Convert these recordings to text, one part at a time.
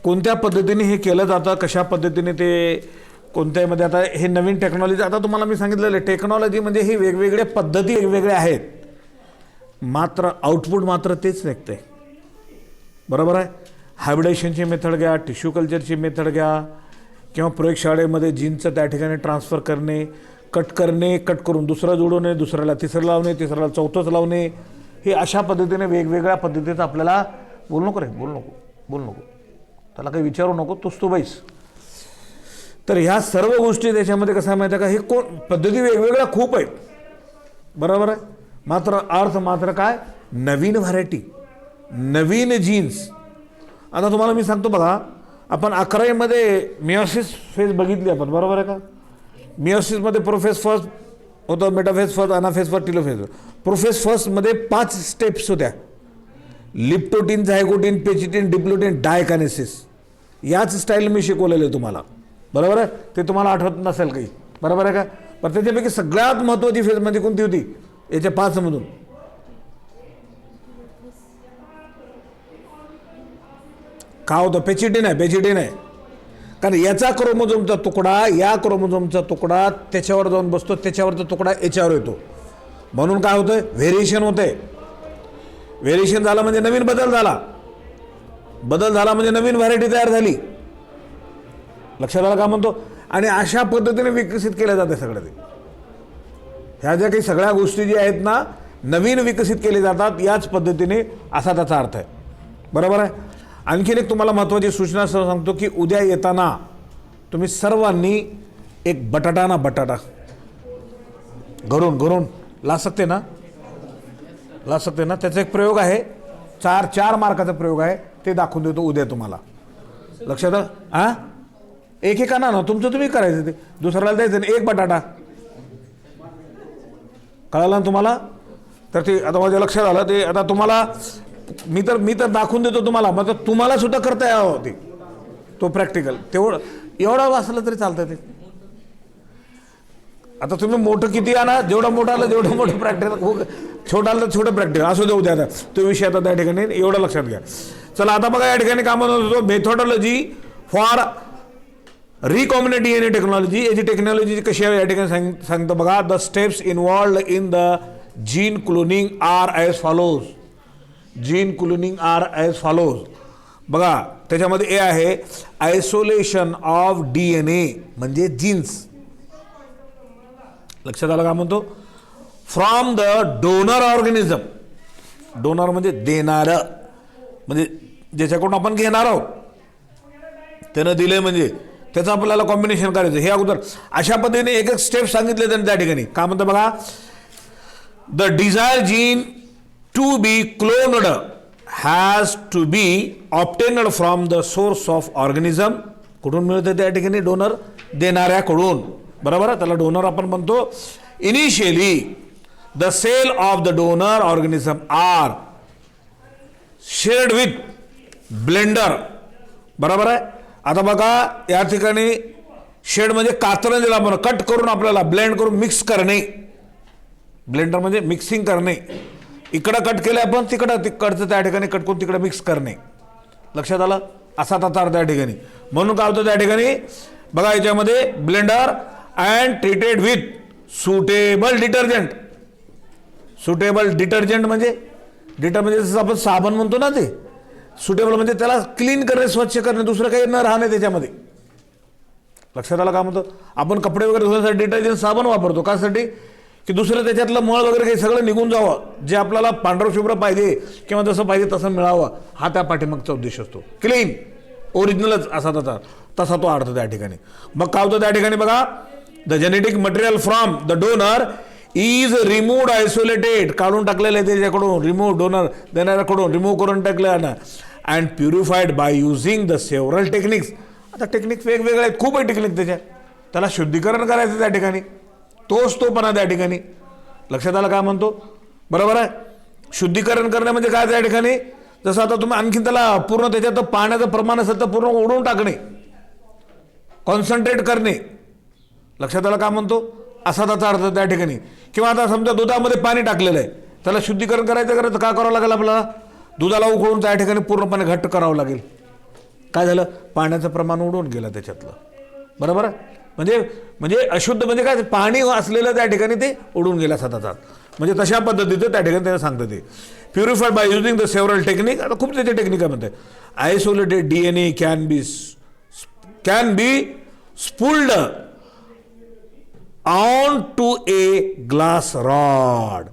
कोणत्या पद्धतीने हे केलं जातं, कशा पद्धतीने ते कोणत्यामध्ये, आता हे नवीन टेक्नॉलॉजी, आता तुम्हाला मी सांगितलेलं टेक्नॉलॉजी म्हणजे ही वेगवेगळ्या पद्धती वेगवेगळ्या आहेत, मात्र आउटपुट मात्र तेच निघते. बरोबर आहे. हायब्रिडेशनची मेथड घ्या, टिश्यू कल्चरची मेथड घ्या, किंवा प्रयोगशाळेमध्ये जीनचं त्या ठिकाणी ट्रान्सफर करणे, कट करून दुसरं जोडवणे, दुसऱ्याला तिसरं लावणे, तिसऱ्याला चौथंच लावणे, हे अशा पद्धतीने वेगवेगळ्या पद्धतीचं आपल्याला बोलू नको, त्याला काही विचारू नको, तू बैस. तर ह्या सर्व गोष्टी त्याच्यामध्ये कसं आहे माहिती आहे का, हे कोण पद्धती वेगवेगळ्या खूप आहेत. बरोबर आहे. मात्र अर्थ मात्र काय, नवीन व्हरायटी, नवीन जीन्स. आता तुम्हाला मी सांगतो बघा, आपण 11वीमध्ये मिओसिस फेज बघितली आपण, बरोबर आहे का. मिओसिसमध्ये प्रोफेस फर्स्ट होतं, metaphase first, anaphase first, telophase. Prophase फर्स्टमध्ये 5 स्टेप्स होत्या. Leptotene, zygotene, pachytene, diplotene, diakinesis. याच स्टाईल मी शिकवलेलं आहे तुम्हाला. बरोबर आहे. ते तुम्हाला आठवत नसेल काही. बरोबर आहे का. पण त्याच्यापैकी सगळ्यात महत्त्वाची फेजमध्ये कोणती होती याच्या 5 मधून, का होतं, पेचिटीन आहे. कारण याचा क्रोमोझोमचा तुकडा, या क्रोमोझोमचा तुकडा त्याच्यावर जाऊन बसतो, त्याच्यावरचा तुकडा याच्यावर येतो, म्हणून काय होतंय, व्हेरिएशन होतंय. व्हेरिएशन झाला म्हणजे नवीन बदल झाला म्हणजे नवीन व्हरायटी तयार झाली. लक्षात आलं का म्हणतो. आणि अशा पद्धतीने विकसित केलं जाते सगळं ते. ह्या ज्या काही सगळ्या गोष्टी ज्या आहेत ना, नवीन विकसित केले जातात याच पद्धतीने, असा त्याचा अर्थ आहे. बरोबर आहे. आणखीन एक तुम्हाला महत्त्वाची सूचना सांगतो की उद्या येताना तुम्ही सर्वांनी एक बटाटा घरून ला सकते ना, त्याचा एक प्रयोग आहे, 4 मार्काचा प्रयोग आहे, ते दाखवून देतो उद्या तुम्हाला. लक्षात आलं. एक आणा ना, तुमचं तुम्ही करायचं, ते दुसऱ्याला द्यायचं नाही. एक बटाटा, कळालं ना तुम्हाला. तर ते आता माझ्या लक्षात आलं. ते आता तुम्हाला मी तर दाखवून देतो तुम्हाला, मग तुम्हाला सुद्धा करता यावं ते, तो प्रॅक्टिकल एवढा असलं तरी चालतं ते. आता तुम्ही मोठं किती आणा, जेवढं मोठं आलं जेवढं मोठं प्रॅक्टिकल, छोटं आलं तर छोटं प्रॅक्टिकल असू देऊ द्या. आता तो विषय आता त्या ठिकाणी एवढं लक्षात घ्या. चला आता बघा या ठिकाणी काय म्हणत होतो, methodology for recombinant DNA technology. याची टेक्नॉलॉजी कशी आहे या ठिकाणी सांगतो बघा. The steps involved in the gene cloning are as follows. बघा त्याच्यामध्ये ए आहे, आयसोलेशन ऑफ DNA म्हणजे जीन्स. लक्षात आलं का म्हणतो, from the donor organism. Donor म्हणजे देणारं, म्हणजे ज्याच्याकडून आपण घेणार आहोत, त्यानं दिले म्हणजे त्याचं आपल्याला कॉम्बिनेशन करायचं. हे अगोदर अशा पद्धतीने एक स्टेप सांगितले त्यांनी त्या ठिकाणी. काय म्हणतं बघा, the desire gene to be cloned has to be obtained from the source of organism. कुठून मिळतं त्या ठिकाणी, डोनर, देणाऱ्याकडून. बरोबर आहे. त्याला डोनर आपण म्हणतो. Initially the cell of the donor organism are shared with blender. बरोबर आहे. आता बघा या ठिकाणी शेड म्हणजे कातरण, दिला आपण कट करून आपल्याला ब्लेंड करून मिक्स करणे. ब्लेंडर म्हणजे मिक्सिंग करणे. इकडं कट केलं आपण, तिकडचं त्या ठिकाणी कट करून तिकडे मिक्स करणे. लक्षात आलं. असा त्याचा अर्थ त्या ठिकाणी. म्हणून काय होतं त्या ठिकाणी बघा, याच्यामध्ये blender and treated with suitable detergent. Suitable detergent म्हणजे जसं आपण साबण म्हणतो ना, ते सुटेबल म्हणजे त्याला क्लीन करणे, स्वच्छ करणे, दुसरं काही न राहणे त्याच्यामध्ये. लक्षात आलं का म्हणतो. आपण कपडे वगैरे धुण्यासाठी डिटर्जंट साबण वापरतो, कासाठी की दुसरं त्याच्यातलं मळ वगैरे काही सगळं निघून जावं, जे आपल्याला पांढरं शुभ्र पाहिजे किंवा जसं पाहिजे तसं मिळावं, हा त्या पाठीमागचा उद्देश असतो. क्लीन, ओरिजिनलच असा तसा तो अर्थ त्या ठिकाणी. मग काय होतं त्या ठिकाणी बघा, the genetic material from the donor is removed, isolated, काढून टाकलेलं आहे त्याच्याकडून, रिमूव्ह, डोनर देणाऱ्याकडून रिमूव्ह करून टाकलं ना, and purified by using the several techniques. आता टेक्निक वेगवेगळे आहेत, खूप आहे टेक्निक त्याला शुद्धीकरण करायचं त्या ठिकाणी, तोपणा त्या ठिकाणी. लक्षात आलं काय म्हणतो. बरोबर आहे. शुद्धीकरण करणे म्हणजे काय त्या ठिकाणी, जसं आता तुम्ही आणखी त्याला पूर्ण त्याच्यात पाण्याचं प्रमाण असेल तर पूर्ण ओढून टाकणे, कॉन्सन्ट्रेट करणे. लक्षात आलं काय म्हणतो, असा त्याचा अर्थ त्या ठिकाणी. किंवा आता समजा दुधामध्ये पाणी टाकलेलं आहे, त्याला शुद्धीकरण करायचं काय करावं लागेल आपल्याला, दुधाला उकळून त्या ठिकाणी पूर्णपणे घट्ट करावं लागेल. काय झालं, पाण्याचं प्रमाण उडून गेलं त्याच्यातलं. बरोबर आहे. म्हणजे म्हणजे अशुद्ध म्हणजे काय, पाणी असलेलं त्या ठिकाणी ते उडून गेलं सतत. म्हणजे तशा पद्धतीचं त्या ठिकाणी त्याला सांगतं ते. Purified by using the several technique. आता खूप त्याचे टेक्निक आहे म्हणते. Isolated DNA can be spooled on to a glass rod.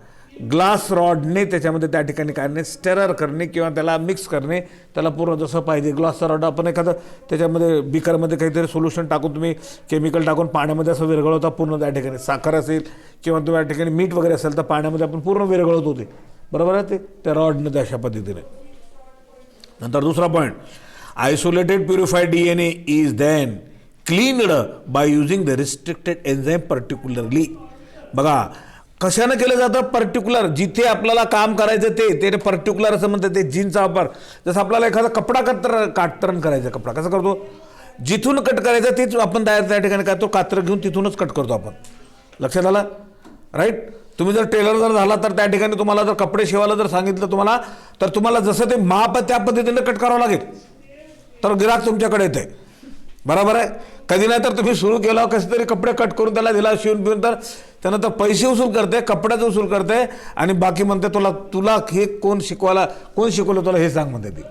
Glass रॉडने त्याच्यामध्ये त्या ठिकाणी काय नाही, स्टेरर करणे किंवा त्याला मिक्स करणे, त्याला पूर्ण जसं पाहिजे. ग्लास रॉड आपण एखादं त्याच्यामध्ये बिकरमध्ये काहीतरी सोल्युशन टाकून तुम्ही केमिकल टाकून पाण्यामध्ये असं विरघळवता पूर्ण. त्या ठिकाणी साखर असेल किंवा त्या ठिकाणी मीठ वगैरे असेल तर पाण्यामध्ये आपण पूर्ण विरघळवत होते. बरोबर आहे. ते त्या रॉडने अशा पद्धतीने. नंतर दुसरा point, isolated purified DNA is then cleaned by using the restricted enzyme particularly. बघा कशानं केलं जातं, पर्टिक्युलर जिथे आपल्याला काम करायचं ते पर्टिक्युलर असं म्हणतात. ते जीनचा वापर, जसं आपल्याला एखादा कपडा कात्रण करायचा, कपडा कसं करतो, जिथून कट करायचं तेच आपण त्या ठिकाणी काय तो कात्र घेऊन तिथूनच कट करतो आपण. लक्षात आलं, राईट. तुम्ही जर टेलर जर झाला तर त्या ठिकाणी तुम्हाला जर कपडे शिवायला जर सांगितलं तुम्हाला, तर तुम्हाला जसं ते माप त्या पद्धतीने कट करावं लागेल, तर गिराक तुमच्याकडे येते. बरोबर आहे. कधी नाही तर तुम्ही सुरू केलं कसं तरी कपडे कट करून त्याला दिला शिवून पिऊन, तर त्यानं तर पैसे वसूल करते, कपड्याचं वसूल करते आणि बाकी म्हणते तुला हे कोण शिकवलं तुला हे सांग म्हणते ती.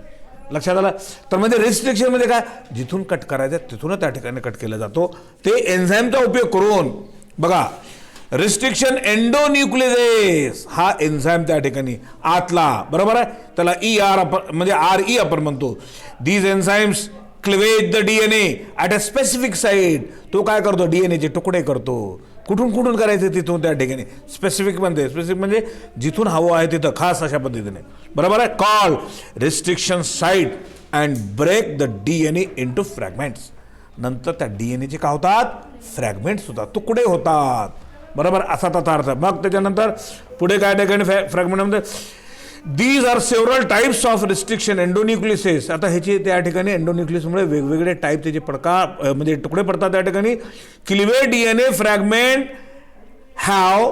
लक्षात आलं. तर म्हणजे रिस्ट्रिक्शन म्हणजे काय, जिथून कट करायचं तिथून त्या ठिकाणी कट केला जातो. ते एन्झाईमचा उपयोग करून. बघा रिस्ट्रिक्शन एंडोन्यूक्लिएजेस हा एन्झाईम त्या ठिकाणी आतला. बरोबर आहे. त्याला म्हणजे RE आपण म्हणतो. These enzymes cleavage the DNA at a specific site. तो काय करतो, DNAचे तुकडे करतो. कुठून करायचे, तिथून त्या ठिकाणी. स्पेसिफिक म्हणते, स्पेसिफिक म्हणजे जिथून हवं आहे तिथं खास अशा पद्धतीने. बरोबर आहे. Call restriction site and break the DNA into fragments. नंतर त्या DNAचे काय होतात, फ्रॅगमेंट्स होतात, तुकडे होतात. बरोबर, असा त्याचा अर्थ. मग त्याच्यानंतर पुढे काय ठिकाणी फ्रॅगमेंटमध्ये these are several types of restriction endonucleases. आता ह्याची त्या ठिकाणी एंडोन्यूक्लियसमुळे वेगवेगळे टाईप त्याचे प्रकार म्हणजे तुकडे पडतात त्या ठिकाणी. क्लिवेड DNA फ्रॅगमेंट हॅव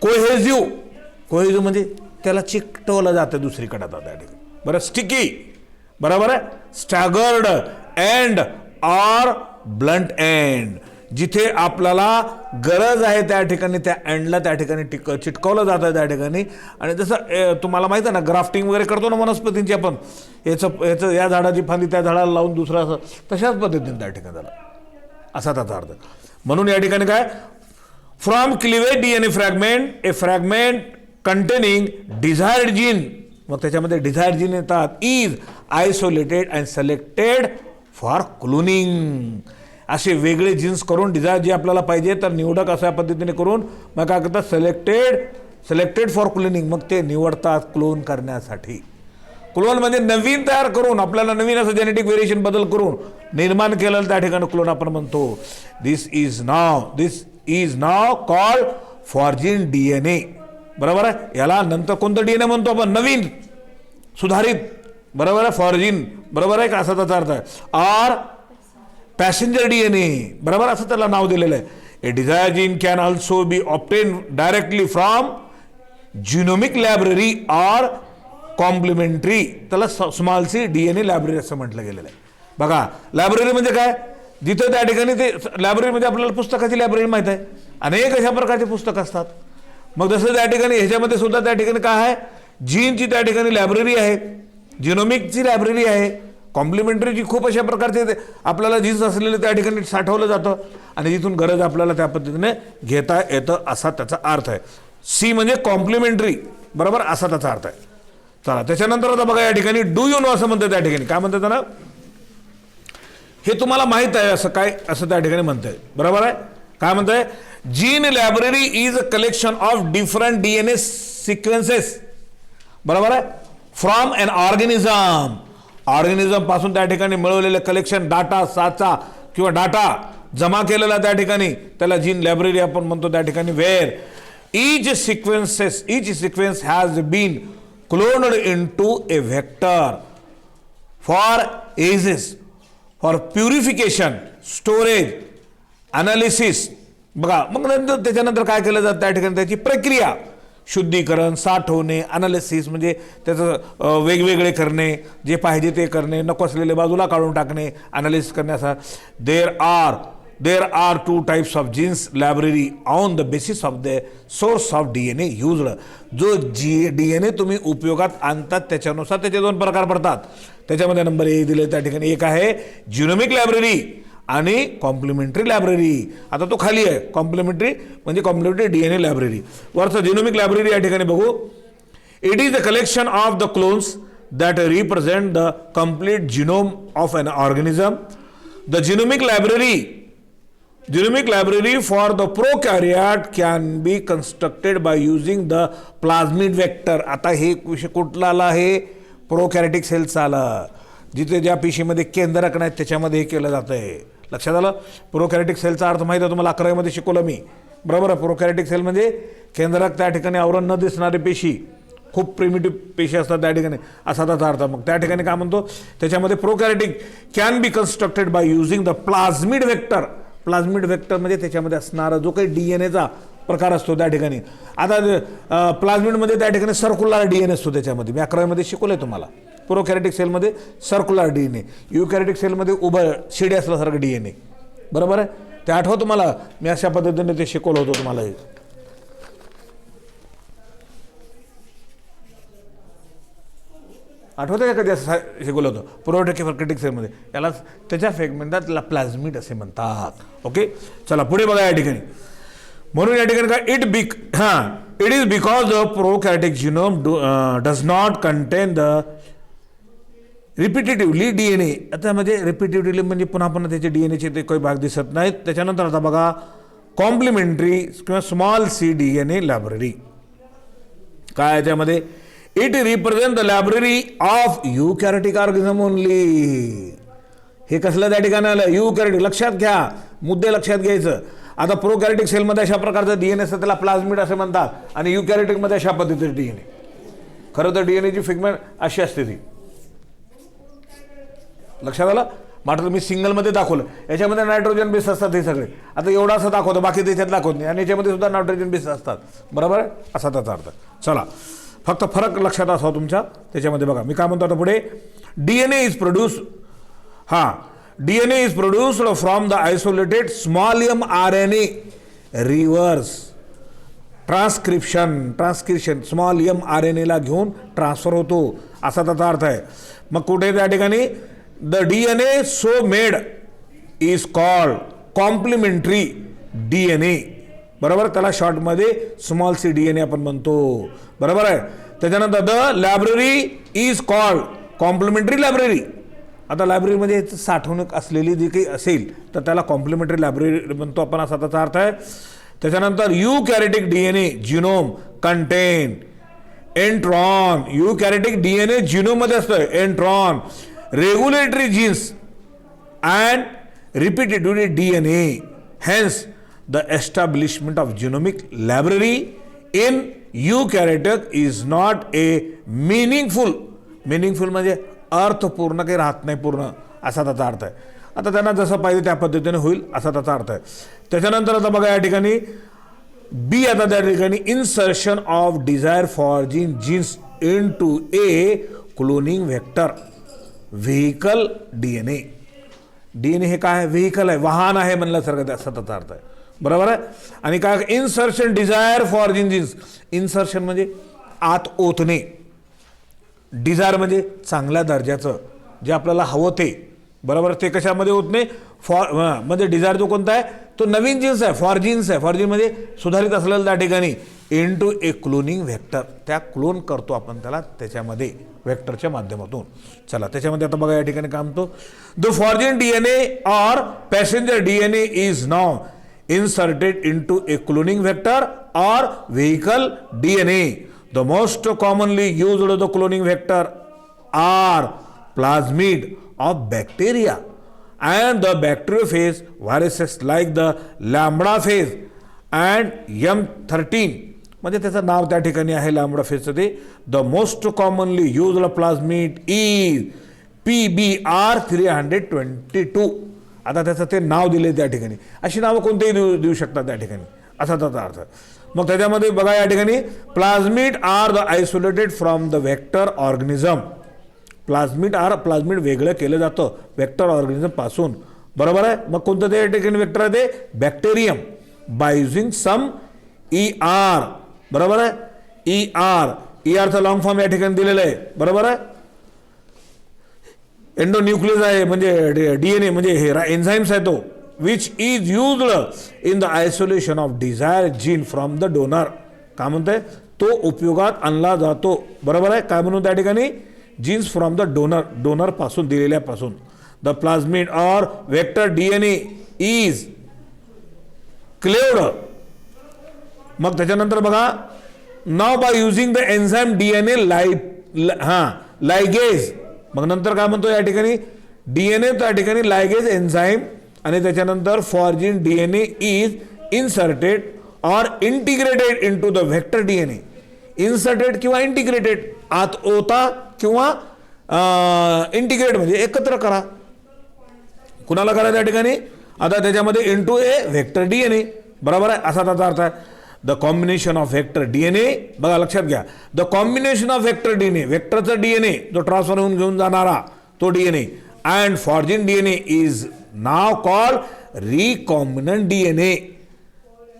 कोहेझिव्ह म्हणजे त्याला चिकटवलं जातं दुसरीकडे त्या ठिकाणी. बरं, स्टिकी. बरोबर आहे. Staggered end or blunt end. जिथे आपल्याला गरज आहे त्या ठिकाणी त्या एंडला त्या ठिकाणी चिटकवलं जातं त्या ठिकाणी. आणि जसं तुम्हाला माहिती आहे ना, ग्राफ्टिंग वगैरे करतो ना वनस्पतींची आपण, याचं या झाडाची फांदी त्या झाडाला लावून दुसरं असं, तशाच पद्धतीने त्या ठिकाणी झाला असा त्याचा अर्थ. म्हणून या ठिकाणी काय, from cleavage DNA fragment A fragment containing desired gene. मग त्याच्यामध्ये डिझायर्ड जीन येतात. Is isolated and selected for cloning. असे वेगळे जीन्स करून डिझायर जे आपल्याला पाहिजे तर निवडक अशा पद्धतीने करून मग काय करतात, सिलेक्टेड फॉर क्लोनिंग. मग ते निवडतात क्लोन करण्यासाठी. क्लोन म्हणजे नवीन तयार करून, आपल्याला नवीन असं जेनेटिक व्हेरिएशन बदल करून निर्माण केलेलं त्या ठिकाणी क्लोन आपण म्हणतो. दिस is now called foreign DNA. बरोबर आहे. याला नंतर कोणतं DNA म्हणतो आपण, नवीन सुधारित. बरोबर आहे, फॉर्जिन. बरोबर आहे का, असा त्याचा अर्थ आहे. Are passenger DNA. बरोबर, असं त्याला नाव दिलेलं आहे. A desire gene can also be obtain directly from genomic library or complementary. त्याला स्मॉल सी DNA लायब्ररी असं म्हटलं गेलेलं आहे. बघा लायब्ररी म्हणजे काय, जिथं त्या ठिकाणी ते लायब्ररीमध्ये आपल्याला पुस्तकाची लायब्ररी माहीत आहे, अनेक अशा प्रकारचे पुस्तकं असतात. मग जसं त्या ठिकाणी ह्याच्यामध्ये सुद्धा त्या ठिकाणी काय आहे, जीनची त्या ठिकाणी लायब्ररी आहे, जिनोमिकची लायब्ररी आहे, कॉम्प्लिमेंटरीची खूप अशा प्रकारचे आपल्याला जीन्स असलेले त्या ठिकाणी साठवलं जातं आणि जिथून गरज आपल्याला त्या पद्धतीने घेता येतं असा त्याचा अर्थ आहे. C म्हणजे कॉम्प्लिमेंटरी. बरोबर, असा त्याचा अर्थ आहे. चला त्याच्यानंतर आता बघा या ठिकाणी डू यू नो असं म्हणतात त्या ठिकाणी. काय म्हणतात ना, हे तुम्हाला माहित आहे असं काय, असं त्या ठिकाणी म्हणतंय. बरोबर आहे. काय म्हणतंय, gene library is a collection of different DNA sequences. बरोबर आहे, फ्रॉम एन ऑर्गॅनिझम पासून त्या ठिकाणी मिळवलेले कलेक्शन, डाटा साचा किंवा डाटा जमा केलेला त्या ठिकाणी त्याला जीन लायब्ररी आपण म्हणतो त्या ठिकाणी. Where each sequence has been cloned into a vector for ages, for purification, storage, analysis. बघा मग नंतर त्याच्यानंतर काय केलं जातं त्या ठिकाणी, त्याची प्रक्रिया शुद्धीकरण, साठवणे, अनालिसिस म्हणजे त्याचं वेगवेगळे करणे, जे पाहिजे ते करणे, नको असलेले बाजूला काढून टाकणे, अनालिसिस करण्याचा. There are 2 types of genes library on the basis of the source of DNA used. जो DNA तुम्ही उपयोगात आणतात त्याच्यानुसार त्याचे 2 प्रकार पडतात. त्याच्यामध्ये नंबर ए दिले त्या ठिकाणी. एक आहे जिनोमिक लायब्ररी आणि कॉम्प्लिमेंटरी लायब्ररी. आता तो खाली आहे कॉम्प्लिमेंटरी म्हणजे कॉम्प्लिमेंटरी DNA लायब्ररी. वरचं जिनोमिक लायब्ररी या ठिकाणी बघू. It is the collection of the clones that represent the complete genome of an organism. The genomic library for the prokaryote can be constructed by using the plasmid vector. आता हे कुठला आला आहे? प्रोकॅरियोटिक सेलचा आला. जिथे ज्या पेशीमध्ये केंद्रक नाहीत त्याच्यामध्ये हे केलं जातं आहे. लक्षात आलं? प्रोकॅरियोटिक सेलचा अर्थ माहिती आहे तुम्हाला, 11वी मध्ये शिकवलं मी, बरोबर आहे. प्रोकॅरियोटिक सेल म्हणजे केंद्रक त्या ठिकाणी आवरण न दिसणारे पेशी, खूप प्रिमिटिव्ह पेशी असतात त्या ठिकाणी, असा त्याचा अर्थ. मग त्या ठिकाणी काय म्हणतो? त्याच्यामध्ये prokaryotic can be constructed by using the plasmid vector. Plasmid vector म्हणजे त्याच्यामध्ये असणारा जो काही DNAचा प्रकार असतो त्या ठिकाणी. आता प्लाझ्मिडमध्ये त्या ठिकाणी सर्क्युलर DNA असतो त्याच्यामध्ये, मी 11वी मध्ये शिकवलं आहे तुम्हाला. प्रोकॅरियोटिक सेलमध्ये सर्क्युलर DNA, युकॅरियोटिक सेलमध्ये उभं शिडी असल्यासारखं DNA, बरोबर आहे. ते आठवतं तुम्हाला, मी अशा पद्धतीने ते शिकवलं होतं तुम्हाला. आठवतं का कधी असं शिकवलं होतं? प्रोकॅरियोटिक सेलमध्ये याला त्याच्या फ्रॅगमेंटला त्याला प्लाझ्मिड असे म्हणतात. ओके, चला पुढे बघा या ठिकाणी. म्हणून या ठिकाणी काय it is because the prokaryotic genome does not contain the repetitively DNA. आता म्हणजे रिपिटेटिव्हली म्हणजे पुन्हा पुन्हा त्याचे DNAचे ते काही भाग दिसत नाहीत. त्याच्यानंतर आता बघा कॉम्प्लिमेंटरी किंवा स्मॉल c DNA लायब्ररी. काय आहे त्यामध्ये? It represent the library of eukaryotic organism only. हे कसलं त्या ठिकाणी आलं? युकॅरियोटिक. लक्षात घ्या, मुद्दे लक्षात घ्यायचं. आता प्रोकॅरियोटिक सेलमध्ये अशा प्रकारचं DNA असतं, त्याला प्लाझ्मिड असे म्हणतात, आणि युकॅरियोटिकमध्ये अशा पद्धतीचे DNA. खरं तर DNAची फिगमेंट अशी असते ती. लक्षात आलं? मात्र मी सिंगलमध्ये दाखवलं, याच्यामध्ये नायट्रोजन बेस असतात हे सगळे. आता एवढं असं दाखवतं, बाकी त्याच्यात दाखवत नाही, आणि याच्यामध्ये सुद्धा नायट्रोजन बेस असतात, बरोबर आहे, असा त्याचा अर्थ. चला, फक्त फरक लक्षात असावा तुमच्या त्याच्यामध्ये. बघा मी काय म्हणतो आता पुढे. DNA is produced from the isolated small mRNA reverse transcription small mRNA ला घेऊन ट्रान्सफर होतो, असा त्याचा अर्थ आहे. मग कुठे त्या ठिकाणी the DNA so made is called complementary DNA, बरोबर. त्याला शॉर्टमध्ये स्मॉल c DNA आपण म्हणतो, बरोबर आहे. त्याच्यानंतर the library is called complementary library. आता लायब्ररीमध्ये साठवणूक असलेली जी काही असेल तर त्याला कॉम्प्लिमेंटरी लायब्ररी म्हणतो आपण, असा त्याचा अर्थ आहे. त्याच्यानंतर eukaryotic DNA genome contain intron. Eukaryotic DNA जिनोममध्ये असतं intron, regulatory genes and repetitively DNA. Hence the establishment of genomic library in eukaryotic is not a meaningful म्हणजे अर्थपूर्ण काही राहत नाही पूर्ण, असा त्याचा अर्थ आहे. आता त्यांना जसं पाहिजे त्या पद्धतीने होईल असा त्याचा अर्थ आहे. त्याच्यानंतर आता बघा या ठिकाणी बी. आता त्या ठिकाणी insertion of desire for genes in to a cloning vector vehicle DNA हे काय आहे? व्हेकल आहे, वाहन आहे म्हणल्यासारखं, असा त्याचा अर्थ आहे, बरोबर आहे. आणि काय इन्सर्शन डिझायर फॉर जीन्स. इन्सर्शन म्हणजे आत ओतणे, डिझायर म्हणजे चांगल्या दर्जाचं जे आपल्याला हवं ते, बरोबर. ते कशामध्ये ओतणे? फॉर म्हणजे डिझायर जो कोणता आहे तो नवीन जीन्स आहे, फॉर जीन्स आहे. फॉर जीन्स म्हणजे सुधारित असलेलं त्या ठिकाणी in to a cloning vector. त्या क्लोन करतो आपण त्याला त्याच्यामध्ये व्हेक्टरच्या माध्यमातून. चला त्याच्यामध्ये आता बघा या ठिकाणी काय म्हणतो. द फॉरजीन DNA और passenger DNA is now inserted into a cloning vector or vehicle DNA. The most commonly used of the cloning vector are plasmid of bacteria and the bacteriophage viruses like the lambdaphage and M13. म्हणजे त्याचं नाव त्या ठिकाणी आहे लॅम्बडाफेजचं ते. The most commonly used plasmid is PBR 322. आता त्याचं ते नाव दिले त्या ठिकाणी. अशी नावं कोणतेही देऊ शकतात त्या ठिकाणी, असा त्याचा अर्थ. मग त्याच्यामध्ये बघा या ठिकाणी plasmid are the isolated from the vector organism. Plasmid वेगळं केलं जातं व्हेक्टर ऑर्गॅनिझम पासून, बरोबर आहे. मग कोणतं ते ठिकाणी व्हेक्टर आहे ते bacterium, by using some ER, बरोबर आहे. ERचा लॉंग फॉर्म या ठिकाणी दिलेला आहे, बरोबर आहे. एंडोन्यूक्लियस आहे म्हणजे DNA म्हणजे हे एन्झाईम्स आहे तो, which is used in the isolation of desire gene from the donor. काय म्हणतंय, तो उपयोगात आणला जातो, बरोबर आहे. काय म्हणून त्या ठिकाणी जीन्स फ्रॉम द डोनर पासून, दिलेल्यापासून. The plasmid or vector DNA is cleaved. मग त्याच्यानंतर बघा now by using the enzyme DNA ligase. मग नंतर काय म्हणतो या ठिकाणी DNA त्या ठिकाणी लायगेज एन्झाईम, आणि त्याच्यानंतर foreign DNA is inserted or integrated in to the vector DNA. Inserted किंवा इंटिग्रेटेड, आत ओता किंवा इंटिग्रेट म्हणजे एकत्र करा. कुणाला करा त्या ठिकाणी, आता त्याच्यामध्ये इंटू ए व्हेक्टर DNA, बरोबर आहे, असा त्याचा अर्थ आहे. The combination of vector DNA, बघा लक्षात घ्या, the combination of vector DNA, व्हेक्टरचा DNA जो ट्रान्सफर होऊन घेऊन जाणारा तो DNA, and foreign DNA is now called recombinant DNA,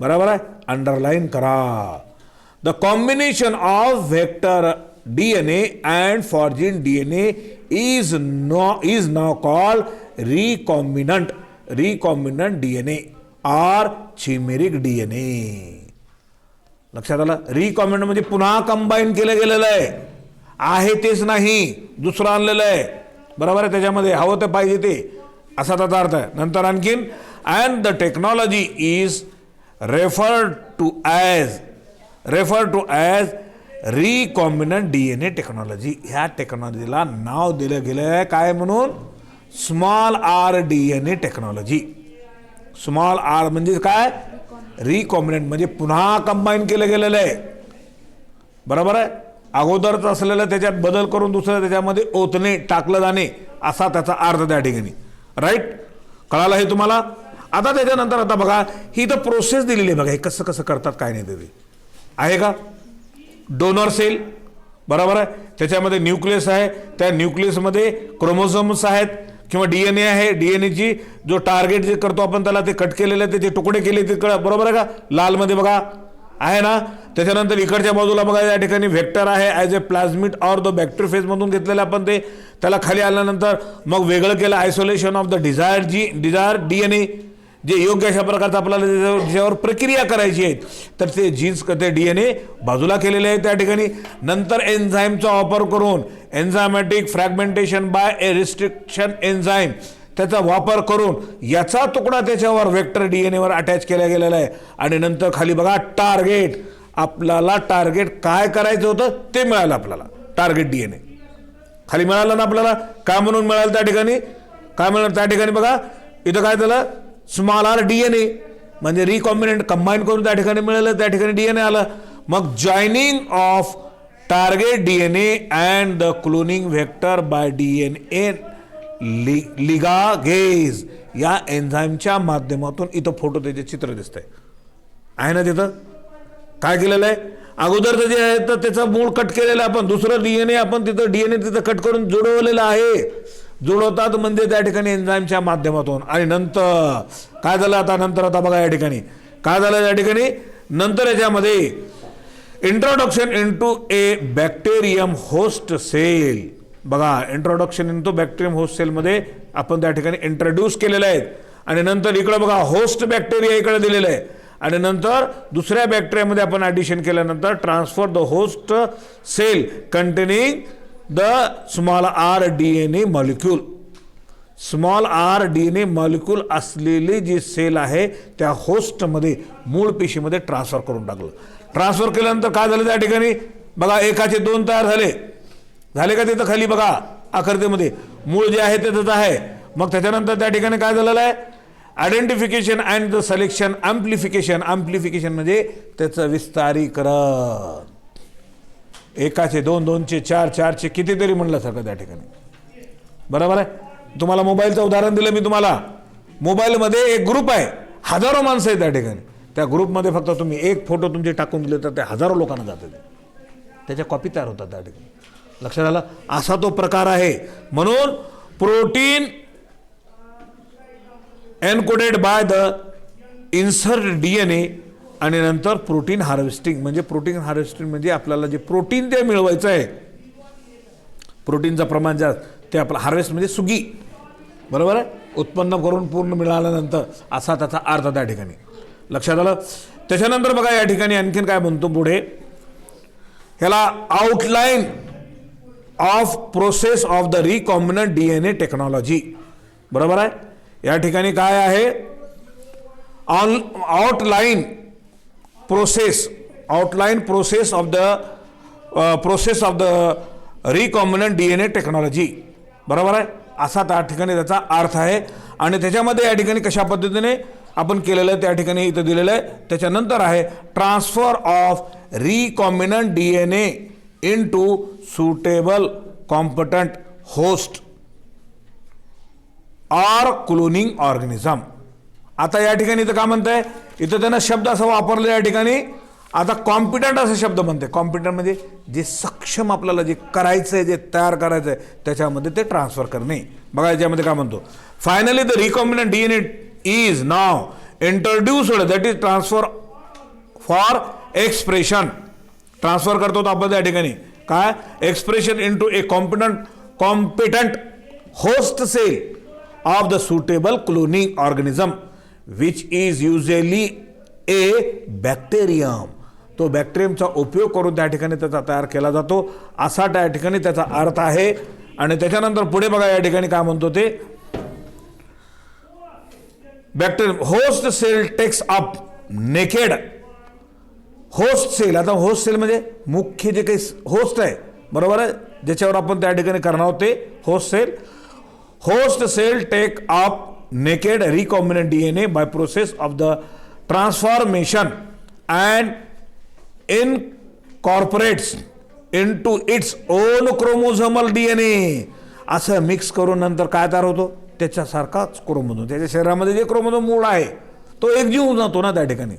बरोबर आहे, अंडरलाईन करा. The combination of vector DNA and foreign DNA is now called recombinant DNA or chimeric DNA. लक्षात आलं. रिकॉम्बिनंट म्हणजे पुन्हा कंबाईन केलं गेलेलं आहे तेच नाही, दुसरं आणलेलं आहे, बरोबर आहे. त्याच्यामध्ये हवं ते पाहिजे ते, असा त्याचा अर्थ आहे. नंतर आणखीन and the technology is referred to as recombinant DNA technology. ह्या टेक्नॉलॉजीला नाव दिलं गेलं आहे काय म्हणून, small r DNA technology. Small r म्हणजे काय, रिकॉम्बिनंट म्हणजे पुन्हा कंबाईन केलं गेलेलं आहे, बरोबर आहे. अगोदरच असलेलं त्याच्यात बदल करून दुसरं त्याच्यामध्ये ओतणे, टाकलं जाणे, असा त्याचा अर्थ त्या ठिकाणी, राईट. कळालं हे तुम्हाला. आता त्याच्यानंतर आता बघा ही तर प्रोसेस दिलेली आहे, बघा हे कसं कसं करतात काय नाही ते आहे का. डोनर सेल, बरोबर आहे, त्याच्यामध्ये न्यूक्लियस आहे, त्या न्यूक्लियसमध्ये क्रोमोझोम्स आहेत किंवा DNA आहे. DNAची जो टार्गेट जे करतो आपण त्याला ते कट केलेलं आहे, ते तुकडे केले ते बरोबर आहे का, लालमध्ये बघा आहे ना. त्याच्यानंतर इकडच्या बाजूला बघा या ठिकाणी व्हेक्टर आहे as a plasmid or the बॅक्टेरियोफेजमधून घेतलेलं आपण ते, त्याला खाली आल्यानंतर मग वेगळं केलं isolation of the desire DNA, जे योग्य अशा प्रकारचं आपल्याला ज्याच्यावर प्रक्रिया करायची आहे तर ते जीन्स ते DNA बाजूला केलेले आहे त्या ठिकाणी. नंतर एन्झाईमचा वापर करून एन्झायमॅटिक फ्रॅगमेंटेशन बाय ए रिस्ट्रिक्शन एन्झाईम, त्याचा वापर करून याचा तुकडा त्याच्यावर व्हेक्टर DNA वर अटॅच केला गेलेला आहे. आणि नंतर खाली बघा टार्गेट, आपल्याला टार्गेट काय करायचं होतं ते मिळालं आपल्याला, टार्गेट DNA खाली मिळालं ना आपल्याला. काय म्हणून मिळालं त्या ठिकाणी, काय मिळालं त्या ठिकाणी बघा इथं काय झालं, स्मॉल r DNA म्हणजे रिकॉम्बिनंट कंबाईन करून त्या ठिकाणी मिळालं, त्या ठिकाणी DNA आलं. मग joining of target DNA and the cloning vector by DNA ligase या एन्झाईमच्या माध्यमातून, इथं फोटो त्याचे चित्र दिसतंय आहे ना. तिथं काय केलेलं आहे, अगोदरचं जे आहे तर त्याचं मूळ कट केलेलं आपण, दुसरं DNA आपण तिथं कट करून जोडवलेलं आहे. जुळवतात म्हणजे त्या ठिकाणी एन्झाईमच्या माध्यमातून. आणि नंतर काय झालं, आता बघा या ठिकाणी काय झालं, या ठिकाणी नंतर याच्यामध्ये introduction into a bacterium host sale. बघा इंट्रोडक्शन इनटू बॅक्टेरियम होस्ट सेलमध्ये आपण त्या ठिकाणी इंट्रोड्यूस केलेलं आहे. आणि नंतर इकडे बघा होस्ट बॅक्टेरिया इकडे दिलेलं आहे. आणि नंतर दुसऱ्या बॅक्टेरियामध्ये आपण ॲडिशन केल्यानंतर transfer the host cell containing the small r DNA molecule. Small r DNA molecule असलेली जी सेल आहे त्या होस्टमध्ये मूळ पेशीमध्ये ट्रान्सफर करून टाकलं. ट्रान्सफर केल्यानंतर काय झालं त्या ठिकाणी बघा एकाचे दोन तयार झाले का तिथं खाली बघा आकृतीमध्ये मूळ जे आहे ते त्याचं आहे. मग त्याच्यानंतर त्या ठिकाणी काय झालेलं आहे, identification and the selection amplification. Amplification म्हणजे त्याचं विस्तारीकरण. एकाचे दोन, दोनचे चार, चारचे कितीतरी म्हणलं सगळं त्या ठिकाणी, बरोबर आहे. तुम्हाला मोबाईलचं उदाहरण दिलं मी तुम्हाला. मोबाईलमध्ये एक ग्रुप आहे, हजारो माणसं आहेत त्या ठिकाणी. त्या ग्रुपमध्ये फक्त तुम्ही एक फोटो तुमचे टाकून दिले तर ते हजारो लोकांना जाते, त्याच्या कॉपी तयार होतात त्या ठिकाणी. लक्षात आलं? असा तो प्रकार आहे. म्हणून protein encoded by the insert DNA आणि नंतर प्रोटीन हार्वेस्टिंग. म्हणजे प्रोटीन हार्वेस्टिंग म्हणजे आपल्याला जे प्रोटीन ते मिळवायचं आहे, प्रोटीनचं प्रमाण जास्त, ते आपलं हार्वेस्ट म्हणजे सुगी, बरोबर आहे, उत्पन्न करून पूर्ण मिळाल्यानंतर असा त्याचा अर्थ त्या ठिकाणी. लक्षात आलं? त्याच्यानंतर बघा या ठिकाणी आणखीन काय म्हणतो पुढे, ह्याला outline of process of the recombinant DNA technology. बरोबर आहे. या ठिकाणी काय आहे, outline process of the recombinant DNA technology. बरोबर आहे, असा त्या ठिकाणी त्याचा अर्थ आहे. आणि त्याच्यामध्ये या ठिकाणी कशा पद्धतीने आपण केलेलं आहे त्या ठिकाणी इथं दिलेलं आहे. त्याच्यानंतर आहे transfer of recombinant DNA into suitable competent host or cloning organism. आता या ठिकाणी इथं काय म्हणताय, इथं त्यानं शब्द असा वापरला या ठिकाणी. आता कॉम्पिटंट असा शब्द म्हणते. कॉम्पिटंट म्हणजे जे सक्षम आपल्याला जे करायचं आहे, जे तयार करायचं आहे त्याच्यामध्ये ते ट्रान्सफर करणे. बघा याच्यामध्ये काय म्हणतो, finally the recombinant DNA is now introduced, that is transfer for expression. Transfer करतो आपण त्या ठिकाणी काय, expression into a competent host cell of the suitable cloning organism which is usually a bacterium. तो बॅक्टेरियमचा उपयोग करून त्या ठिकाणी त्याचा तयार केला जातो, असा त्या ठिकाणी त्याचा अर्थ आहे. आणि त्याच्यानंतर पुढे बघा या ठिकाणी काय म्हणतो ते, bacterium host cell takes up naked host cell. आता होस्ट सेल म्हणजे मुख्य जे काही होस्ट आहे, बरोबर आहे, ज्याच्यावर आपण त्या ठिकाणी करणार आहोत ते host cell. Host cell take up naked recombinant DNA by process of the transformation and incorporates into its own chromosomal DNA. असं मिक्स करून नंतर काय तयार होतो, त्याच्यासारखाच क्रोमोझोम, त्याच्या शरीरामध्ये जे क्रोमोझोम मूळ आहे तो एकजीव होऊन जातो ना त्या ठिकाणी.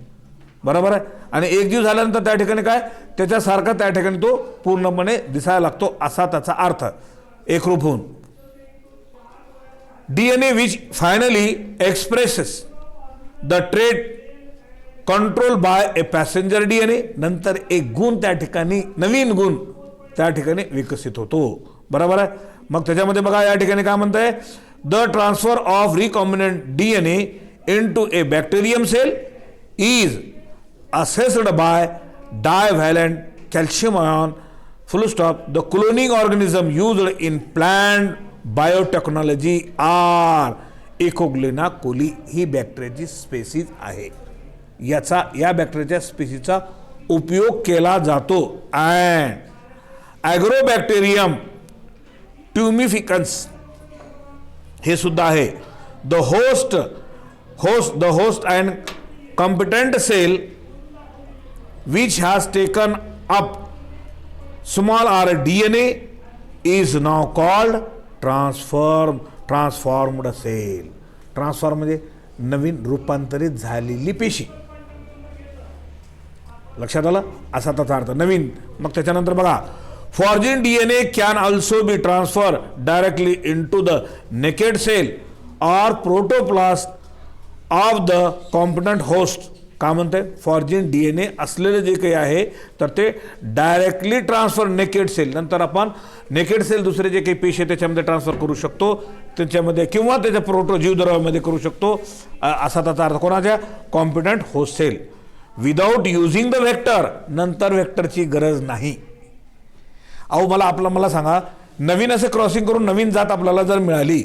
बरोबर आहे. आणि एकजीव झाल्यानंतर त्या ठिकाणी काय, त्याच्यासारखा त्या ठिकाणी तो पूर्णपणे दिसायला लागतो, असा त्याचा अर्थ, एकरूप होऊन. DNA which finally expresses the trait controlled by a passenger DNA. नंतर एक गुण त्या ठिकाणी, नवीन गुण त्या ठिकाणी विकसित होतो. बरोबर आहे. मग त्याच्यामध्ये बघा या ठिकाणी काय म्हणताय, the transfer of recombinant DNA into a bacterium cell is assessed by divalent calcium ion full stop. The cloning organism used in plant biotechnology are Escherichia coli. ही बॅक्टेरियाची स्पेसीज आहे, या बॅक्टेरियाच्या स्पेसीजचा उपयोग केला जातो. अँड ॲग्रोबॅक्टेरियम ट्युमिफिकन्स हे सुद्धा आहे. The host and competent cell which has taken up small r DNA is now called transformed cell. Transform म्हणजे नवीन रूपांतरित झालेली पेशी. लक्षात आलं, असा त्याचा अर्थ नवीन. मग त्याच्यानंतर बघा, foreign DNA can also be transfer directly into the naked cell or protoplast of the competent host. का म्हणते, फॉर्जिन DNA असलेले जे काही आहे तर ते डायरेक्टली ट्रान्सफर नेकेड सेल, नंतर आपण नेकेड सेल दुसरे जे काही पेशी त्याच्यामध्ये ट्रान्सफर करू शकतो त्याच्यामध्ये, किंवा त्याच्या प्रोटो जीवद्रव्यामध्ये करू शकतो, असा त्याचा अर्थ. कोणाच्या, competent host cell. Without using the vector, नंतर व्हेक्टरची गरज नाही. अहो मला सांगा, नवीन असे क्रॉसिंग करून नवीन जात आपल्याला जर मिळाली,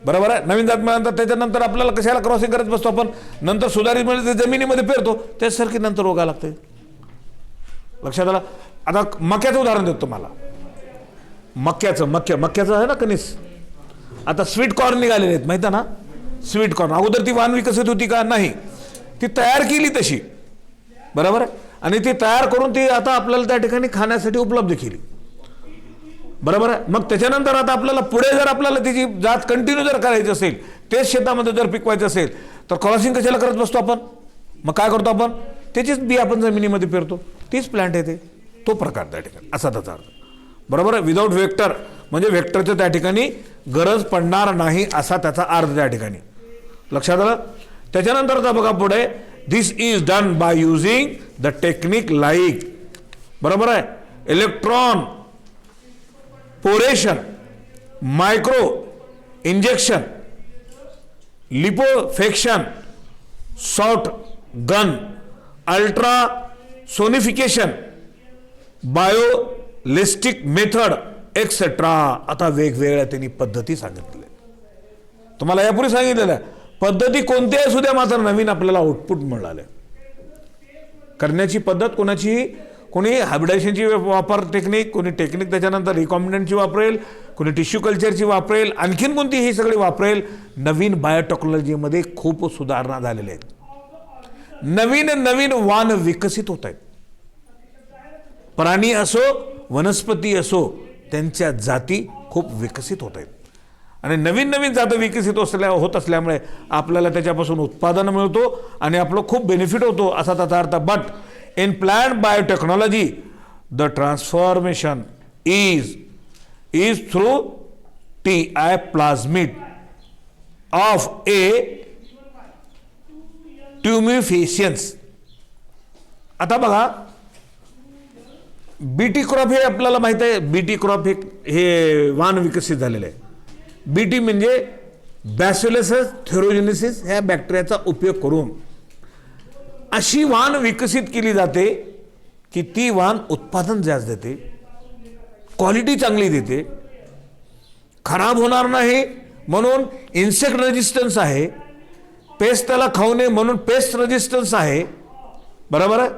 बरोबर आहे, नवीन जात मिळाल्यानंतर त्याच्यानंतर आपल्याला कशाला क्रॉसिंग करत बसतो आपण, नंतर सुधारित मिळते जमिनीमध्ये पेरतो, त्याच्यासारखी नंतर रोगा लागते. लक्षात आलं. आता मक्याचं उदाहरण देतो तुम्हाला. मक्याचं आहे ना कणीस, आता स्वीट कॉर्न निघालेले आहेत माहिती आहे ना. स्वीट कॉर्न अगोदर ती वाण विकसित होती का, नाही, ती तयार केली तशी, बरोबर आहे, आणि ती तयार करून ती आता आपल्याला त्या ठिकाणी खाण्यासाठी उपलब्ध केली, बरोबर आहे. मग त्याच्यानंतर आता आपल्याला पुढे जर आपल्याला त्याची जात कंटिन्यू जर करायची असेल, तेच शेतामध्ये जर पिकवायचं असेल तर क्रॉसिंग कशाला करत बसतो आपण, मग काय करतो आपण, त्याचीच बी आपण जमिनीमध्ये पेरतो, तीच प्लांट येते. तो प्रकार त्या ठिकाणी असा त्याचा अर्थ. बरोबर आहे. विदाऊट व्हेक्टर म्हणजे व्हेक्टरचं त्या ठिकाणी गरज पडणार नाही असा त्याचा अर्थ त्या ठिकाणी. लक्षात आलं. त्याच्यानंतरचा बघा पुढे, this is done by using the technique like, बरोबर आहे, electroporation, micro injection, lipofection, shotgun, ultra sonification, biolistic method et cetera. आता वेगवेगळ्या त्यांनी पद्धती सांगितल्या. तुम्हाला यापूर्वी सांगितलेल्या पद्धती कोणत्याही असू द्या, मात्र नवीन आपल्याला आउटपुट मिळाले. करण्याची पद्धत कोणाचीही, कोणी हायब्रिडायझेशनची वापर टेक्निक, कोणी टेक्निक त्याच्यानंतर रिकॉम्बिनंटची वापरेल, कोणी टिश्यू कल्चरची वापरेल, आणखीन कोणती ही सगळी वापरेल. नवीन बायोटेक्नॉलॉजीमध्ये खूप सुधारणा झालेल्या आहेत. नवीन नवीन वाण विकसित होत आहेत. प्राणी असो वनस्पती असो, त्यांच्या जाती खूप विकसित होत आहेत. आणि नवीन नवीन जातं विकसित होत असल्यामुळे आपल्याला त्याच्यापासून उत्पादन मिळतो आणि आपलं खूप बेनिफिट होतो असा त्याचा अर्थ. But in plant biotechnology the transformation is through TI plasmid of a tumefaciens. आता बघा, बीटी क्रॉप हे आपल्याला माहित आहे. बीटी क्रॉप हे वाण विकसित झालेलं आहे. बीटी म्हणजे बॅसिलस थेरोजेनेसिस ह्या बॅक्टेरियाचा उपयोग करून अशी वाण विकसित केली जाते की ती वाण उत्पादन जास्त देते, क्वालिटी चांगली देते, खराब होणार नाही म्हणून इन्सेक्ट रेजिस्टन्स आहे, पेस्ट त्याला खाऊ नये म्हणून पेस्ट रेजिस्टन्स आहे. बरोबर आहे.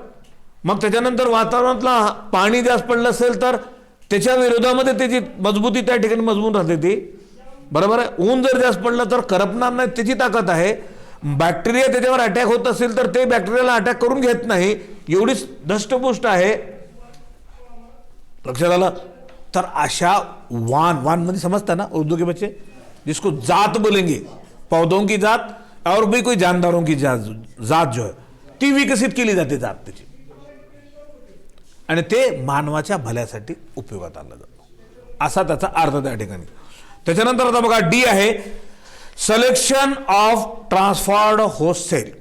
मग त्याच्यानंतर वातावरणातला पाणी जास्त पडलं असेल तर त्याच्या विरोधामध्ये त्याची मजबूती त्या ठिकाणी मजबूत राहते ती. बरोबर आहे. ऊन जर जास्त पडलं तर करपणार नाही, त्याची ताकद आहे. बॅक्टेरिया त्याच्यावर अटॅक होत असेल तर ते बॅक्टेरियाला अटॅक करून घेत नाही, एवढीच धष्टपुष्ट आहे. लक्षात आलं. तर अशा वान मध्ये समजता ना उर्दू के बच्चे, जिसको जात बोलेंगे, पौधों की जात और भी कोई जानदारों की जात जो है ती विकसित केली जाते जात त्याची, आणि ते मानवाच्या भल्यासाठी उपयोगात आणलं जातं असा त्याचा अर्थ त्या ठिकाणी. त्याच्यानंतर आता बघा डी आहे, selection of transferred host cell.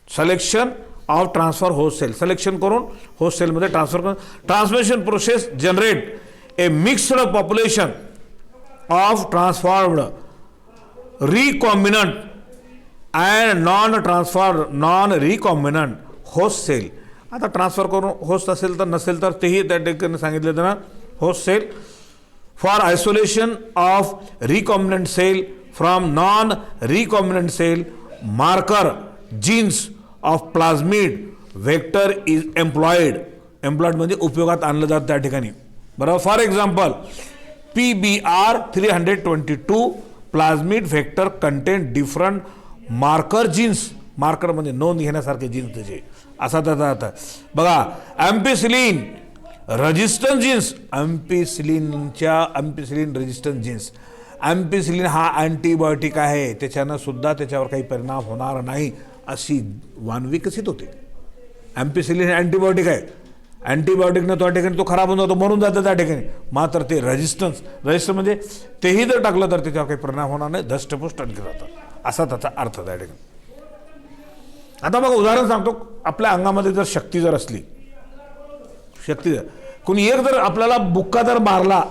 Selection of transfer host cell, selection करून होस्ट सेलमध्ये ट्रान्सफर करून transmission process generate a mixed population of transformed recombinant and non recombinant host cell. आता ट्रान्सफर करून होस्ट असेल तर नसेल तर तेही त्या ठिकाणी सांगितलं ना host cell. For isolation of recombinant cell from non recombinant cell marker genes of plasmid vector is employed. Employed म्हणजे उपयोगात आणलं जातं त्या ठिकाणी. बरोबर. For example PBR 322 plasmid vector contain different marker genes. Marker म्हणजे नोंद घेण्यासारखे जीन्स त्याचे असा त्याचा अर्थ. बघा ampicillin resistance genes, ampicillin resistance genes. Ampicillin हा अँटीबायोटिक आहे, त्याच्यानं सुद्धा त्याच्यावर काही परिणाम होणार नाही अशी वाण विकसित होते. एम्पिसिलिन हे अँटीबायोटिक आहे, अँटीबायोटिकनं त्या ठिकाणी तो खराब होऊन जातो, मरून जातं त्या ठिकाणी. मात्र ते रेजिस्टन्स म्हणजे तेही जर टाकलं तर त्याच्यावर काही परिणाम होणार नाही, धष्टपुष्ट आणखी जातं असा त्याचा अर्थ त्या ठिकाणी. आता बघा उदाहरण सांगतो, आपल्या अंगामध्ये जर शक्ती जर असली, शक्ती जर कोणी एक जर आपल्याला बुक्का जर मारला,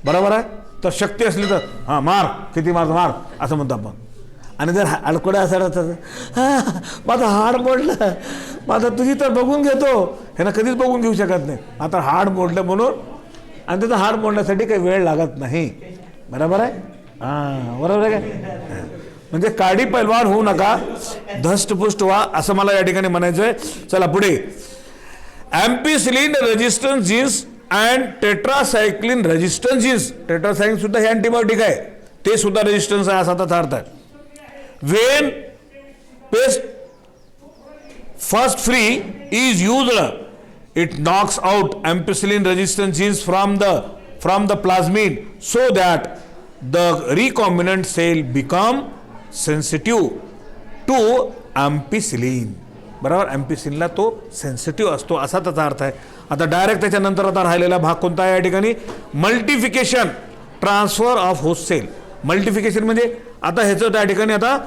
बरोबर आहे, तर शक्ती असली तर हां मार, किती मार असं म्हणतो आपण. आणि जर अडकोडे असायला माझं हाड मोडलं, माझं तुझी तर बघून घेतो, ह्यानं कधीच बघून घेऊ शकत नाही, आता हाड मोडलं म्हणून, आणि त्याचं हाड मोडण्यासाठी काही वेळ लागत नाही. बरोबर आहे. हां बरोबर आहे काय. म्हणजे काडी पैलवान होऊ नका, धष्टपुष्ट व्हा असं मला या ठिकाणी म्हणायचं आहे. चला पुढे. Ampicillin resistance genes and tetracycline resistance genes. Tetracycline सुद्धा हे अँटीबायोटिक आहे, ते सुद्धा रेजिस्टन्स आहे असा त्याचा अर्थ आहे. When pest first free is used, it knocks out ampicillin resistant genes from the plasmid so that the recombinant cell become sensitive to ampicillin. बरोबर. एम्पिसिनला तो सेन्सिटिव्ह असतो असा त्याचा अर्थ आहे. आता डायरेक्ट त्याच्यानंतर आता राहिलेला भाग कोणता आहे या ठिकाणी? Multiplication, transfer of host cell. Multiplication म्हणजे आता ह्याचं त्या ठिकाणी आता